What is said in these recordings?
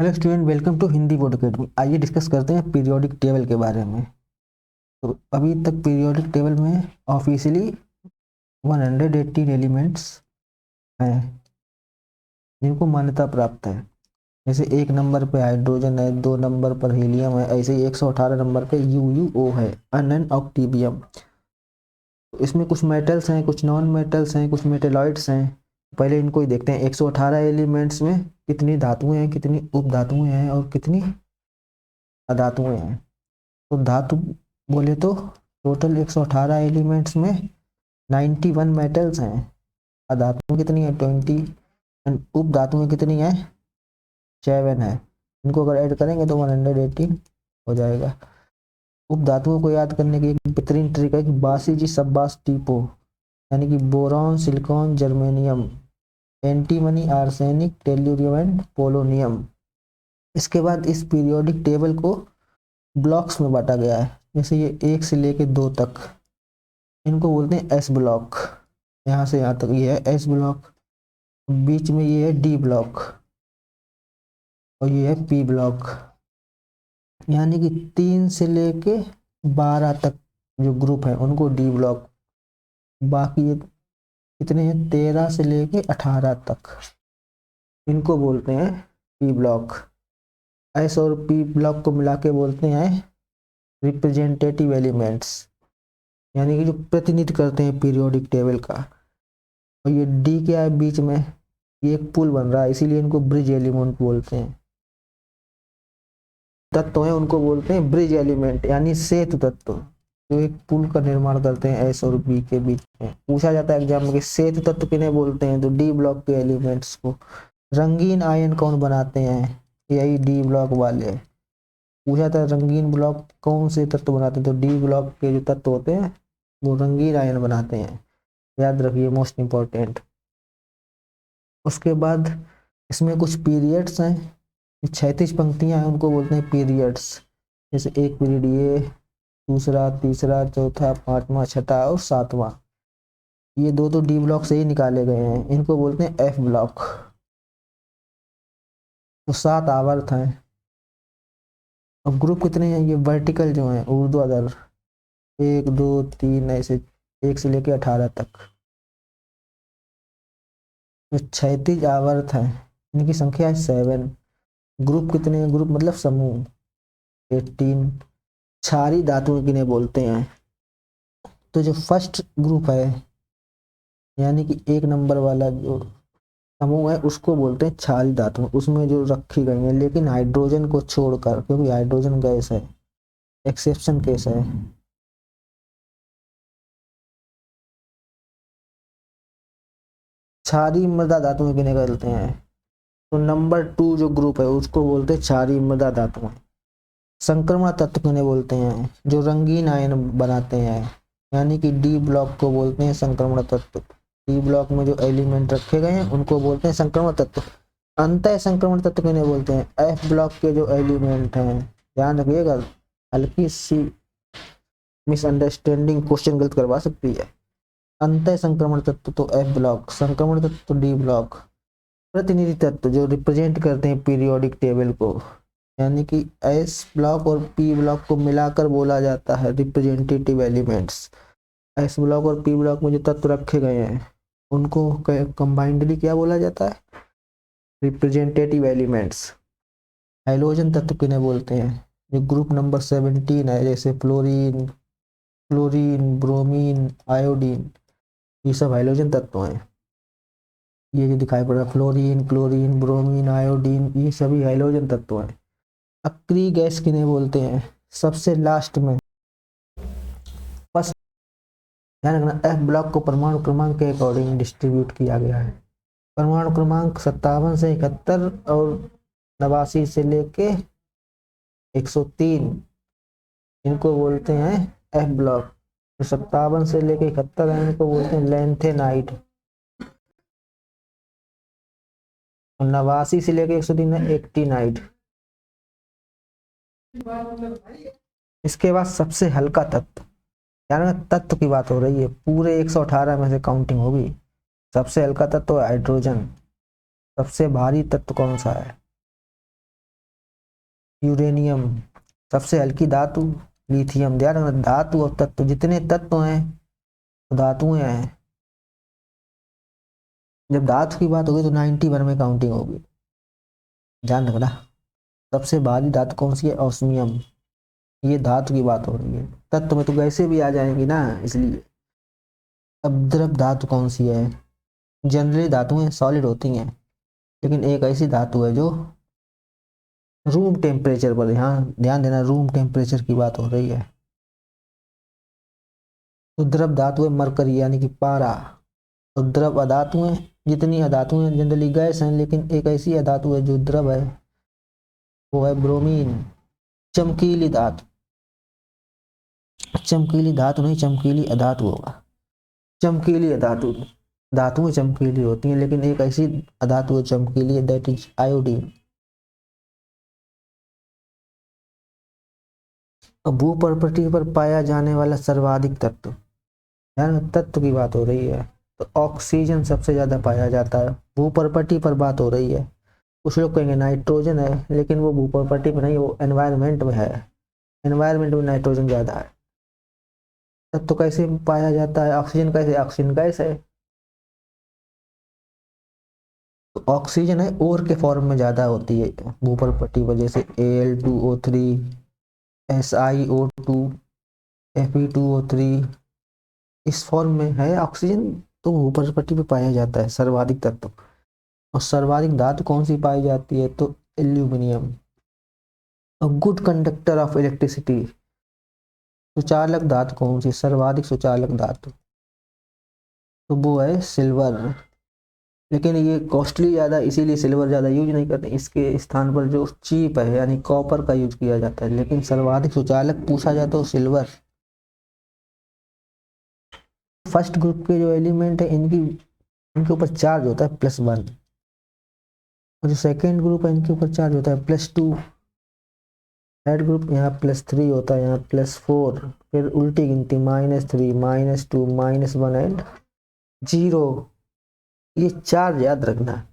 Hello student, welcome to Hindi board academy. आइए discuss करते हैं पीरियोडिक टेबल के बारे में। तो अभी तक पीरियोडिक टेबल में ऑफिशियली 118 एलिमेंट्स हैं जिनको मान्यता प्राप्त है। जैसे एक नंबर पे हाइड्रोजन है, दो नंबर पर हीलियम है, ऐसे ही 118 नंबर पे UuO है, अनन ऑक्टीबियम। तो इसमें कुछ मेटल्स हैं, कुछ नॉन मेटल्स हैं, कुछ मेटेलॉइड्स हैं। पहले इनको ही देखते हैं। 118 एलिमेंट्स में कितनी धातुएं हैं, कितनी उपधातुएं हैं और कितनी अधातुएं हैं। तो धातु बोले तो टोटल 118 एलिमेंट्स में 91 मेटल्स हैं। अधातुएं कितनी है? 20। एंड उप धातुएं कितनी है? 7 है। इनको अगर ऐड करेंगे तो 118 हो जाएगा। उप धातुओं को याद करने की एक बेहतरीन तरीका है कि बासीजी सब्बास टीपो, यानी कि boron, silicon, germanium, antimony, arsenic, tellurium and polonium. इसके बाद इस पीरियोडिक टेबल को ब्लॉक्स में बांटा गया है। जैसे ये 1 से लेके 2 तक, इनको बोलते हैं एस ब्लॉक। यहाँ से यहाँ तक ये है एस ब्लॉक। बीच में ये है डी ब्लॉक और ये है पी ब्लॉक। यानी कि 3 से लेके 12 तक जो ग्रुप है उनको डी ब्लॉक। बाकी ये कितने हैं? 13 से लेके 18 तक, इनको बोलते हैं पी ब्लॉक। एस और पी ब्लॉक को मिला के बोलते हैं रिप्रेजेंटेटिव एलिमेंट्स, यानी कि जो प्रतिनिधित्व करते हैं पीरियोडिक टेबल का। और ये डी क्या है बीच में? ये एक पुल बन रहा है, इसीलिए इनको ब्रिज एलिमेंट बोलते हैं। तत्व है उनको बोलते हैं ब्रिज एलिमेंट, यानी सेतु तत्व, जो एक पुल का निर्माण करते हैं एस और बी के बीच में। पूछा जाता है एग्जाम में कि सेतु तत्व किन्हें बोलते हैं, तो डी ब्लॉक के एलिमेंट्स को। रंगीन आयन कौन बनाते हैं? यही डी ब्लॉक वाले। पूछा था रंगीन ब्लॉक कौन से तत्व बनाते हैं, तो डी ब्लॉक के जो तत्व होते हैं वो रंगीन आयन बनाते हैं। याद रखिए, मोस्ट इंपॉर्टेंट। उसके बाद इसमें कुछ पीरियड्स हैं, 36 पंक्तियां हैं, उनको बोलते हैं पीरियड्स। जैसे एक पीरियड ये, दूसरा, तीसरा, चौथा, पांचवा, छठा और सातवां। ये दो तो डी ब्लॉक से ही निकाले गए हैं, इनको बोलते हैं एफ ब्लॉक। तो 7 आवर्त हैं। अब ग्रुप कितने हैं? ये वर्टिकल जो हैं ऊर्ध्वाधर, 1 2 3 ऐसे 1 से लेके 18 तक। तो 36 आवर्त हैं, इनकी संख्या है 7। ग्रुप कितने हैं? ग्रुप मतलब समूह 18। क्षारी धातुएं किन्हें बोलते हैं? तो जो फर्स्ट ग्रुप है, यानी कि 1 नंबर वाला जो समूह है उसको बोलते हैं क्षारी धातुएं। उसमें जो रखी गई है, लेकिन हाइड्रोजन को छोड़कर, क्योंकि हाइड्रोजन गैस है, एक्सेप्शन केस है। क्षारी मृदा धातुएं किन्हें कहते हैं? तो नंबर 2 जो ग्रुप है उसको बोलते हैं क्षारी मृदा धातुएं। संक्रमण तत्व किन्हें बोलते हैं? जो रंगीन आयन बनाते हैं, यानी कि डी ब्लॉक को बोलते हैं संक्रमण तत्व। डी ब्लॉक में जो एलिमेंट रखे गए हैं उनको बोलते हैं संक्रमण तत्व। अंतः संक्रमण तत्व किन्हें बोलते हैं? एफ ब्लॉक के जो एलिमेंट हैं। ध्यान रखिएगा, हल्की सी मिसअंडरस्टैंडिंग क्वेश्चन गलत करवा सकती है। अंतः संक्रमण तत्व तो एफ ब्लॉक, संक्रमण तत्व तो डी ब्लॉक। प्रतिनिधि तत्व जो रिप्रेजेंट करते हैं पीरियोडिक टेबल को, यानी कि एस ब्लॉक और पी ब्लॉक को मिलाकर बोला जाता है रिप्रेजेंटेटिव एलिमेंट्स। एस ब्लॉक और पी ब्लॉक में जो तत्व रखे गए हैं उनको कंबाइंडली क्या बोला जाता है? Representative elements. हाइड्रोजन तत्व किन्हें बोलते हैं? जो ग्रुप नंबर 17 है, जैसे फ्लोरीन, क्लोरीन, ब्रोमीन, आयोडीन, ये सब हाइड्रोजन तत्व हैं। ये जो दिखाई पड़ रहा है फ्लोरीन, क्लोरीन, ब्रोमीन, आयोडीन, ये सभी हाइड्रोजन तत्व हैं। अक्रिय गैस किन्हें बोलते हैं? सबसे लास्ट में फर्स्ट। ध्यान रखना, एफ ब्लॉक को परमाणु क्रमांक के अकॉर्डिंग डिस्ट्रीब्यूट किया गया है। परमाणु क्रमांक 57 से 71 और 89 से लेके 103, इनको बोलते हैं एफ ब्लॉक। तो 57 से लेके 71 है, इनको बोलते हैं लेंथेनाइट। और 89 से लेके 103 है एक्टिनाइट। इसके बाद सबसे हल्का तत्व, यानी तत्व की बात हो रही है, पूरे 118 में से काउंटिंग होगी। सबसे हल्का तत्व हाइड्रोजन। सबसे भारी तत्व कौन सा है? यूरेनियम सबसे हल्की धातु, लिथियम। ध्यान रखना धातु और तत्व जितने तत्व हैं तो धातुएं हैं। जब धातु की बात होगी तो 91 में काउंटिंग होगी, ध्यान रखना। सबसे भारी धातु कौन सी है? ऑस्मियम। ये धातु की बात हो रही है, तत्व में तो गैसें भी आ जाएंगी ना, इसलिए। अब द्रव धातु कौन सी है? जनरली धातुएं सॉलिड होती हैं, लेकिन एक ऐसी धातु है जो रूम टेम्परेचर पर, यहाँ ध्यान देना, रूम टेम्परेचर की बात हो रही है। तो द्रव धातु है मरकरी यानी कि पारा। तो द्रव अधातुएं, जितनी अधातुएं जनरली गैस हैं, लेकिन एक ऐसी अधातु है जो द्रव है, वो है ब्रोमीन। चमकीली धातु, चमकीली धातु नहीं, चमकीली अधातु होगा। चमकीली अधातु, धातुएं चमकीली होती हैं, लेकिन एक ऐसी अधातु है चमकीली है, दैट इज आयोडीन। भू प्रकृति पर पाया जाने वाला सर्वाधिक तत्व, यानी तत्व की बात हो रही है, तो ऑक्सीजन सबसे ज्यादा पाया जाता है। भू प्रकृति पर बात हो रही है, कुछ लोग कहेंगे नाइट्रोजन है, लेकिन वो भू प्रकृति में नहीं, वो एनवायरनमेंट में है। एनवायरनमेंट में नाइट्रोजन ज्यादा है। तत्व कैसे पाया जाता है? ऑक्सीजन कैसे? ऑक्सीजन गैस है, तो ऑक्सीजन है ओर के फॉर्म में ज्यादा होती है भू प्रकृति पर, जैसे Al2O3, SiO2, Fe2O3, इस फॉर्म में है ऑक्सीजन, तो भू प्रकृति पे पाया जाता है सर्वाधिक तत्व। और सर्वाधिक धातु कौन सी पाई जाती है? तो aluminium. Good conductor of electricity, सुचालक धातु कौन सी? सर्वाधिक सुचालक धातु, तो वो है सिल्वर। लेकिन ये कॉस्टली ज़्यादा, इसीलिए सिल्वर ज़्यादा यूज नहीं करते, इसके स्थान पर जो चीप है यानी कॉपर का यूज किया जाता है। लेकिन सर्वाधिक सुचालक पूछा जाए तो सिल्वर। फर्स्ट ग्रुप के जो एलिमेंट है इनके ऊपर चार्ज होता है +1, और जो सेकेंड ग्रुप है इनके ऊपर चार्ज होता है +2। थर्ड ग्रुप यहाँ +3 होता है, यहाँ +4, फिर उल्टी गिनती -3, -2, -1 एंड 0। ये चार्ज याद रखना है।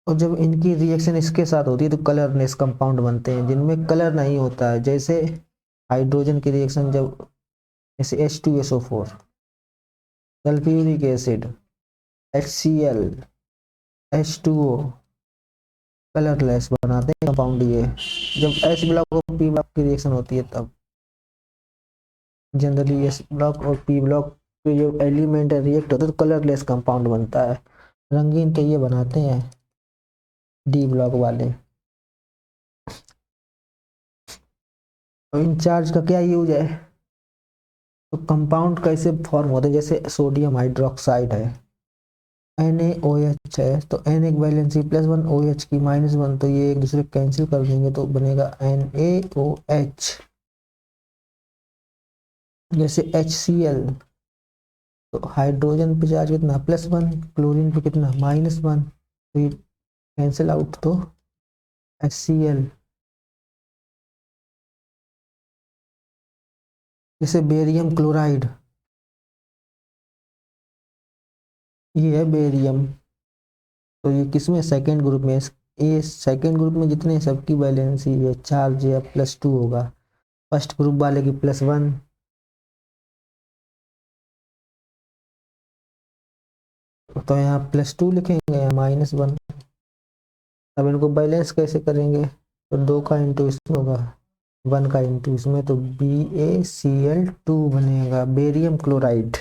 और जब इनकी रिएक्शन इसके साथ होती है तो कलरलेस कंपाउंड बनते हैं, जिनमें कलर नहीं होता है। जैसे हाइड्रोजन की रिएक्शन जब, जैसे H2SO4, sulphuric acid, HCl, H2O, colourless बनाते हैं कंपाउंड ये। जब H ब्लॉक और P ब्लॉक की रिएक्शन होती है तब जनरली S ब्लॉक और P ब्लॉक के जो एलिमेंट है रिएक्ट होता है तो कलरलेस कंपाउंड बनता है। रंगीन तो ये बनाते हैं D ब्लॉक वाले। तो इन चार्ज का क्या यूज है? तो कंपाउंड कैसे फॉर्म होते हैं? जैसे सोडियम हाइड्रोक्साइड है, NaOH है, तो N एक वैलेंसी +1, OH की -1, तो ये एक दूसरे कैंसिल कर देंगे तो बनेगा NaOH। जैसे HCl, तो हाइड्रोजन पे चार्ज कितना? +1, क्लोरीन पे कितना? -1, तो ये कैंसिल आउट, तो HCl। जैसे बेरियम क्लोराइड, ये है बेरियम, तो ये किसमें? सेकेंड ग्रुप में। ये सेकेंड ग्रुप में जितने सबकी वैलेंसी है चार्ज है +2 होगा, फर्स्ट ग्रुप वाले की +1। तो यहाँ +2 लिखेंगे, यहाँ -1। अब इनको बैलेंस कैसे करेंगे? तो 2 का इंटू इसमें होगा, 1 का इंटू इसमें, तो BaCl2 बनेगा, बेरियम क्लोराइड।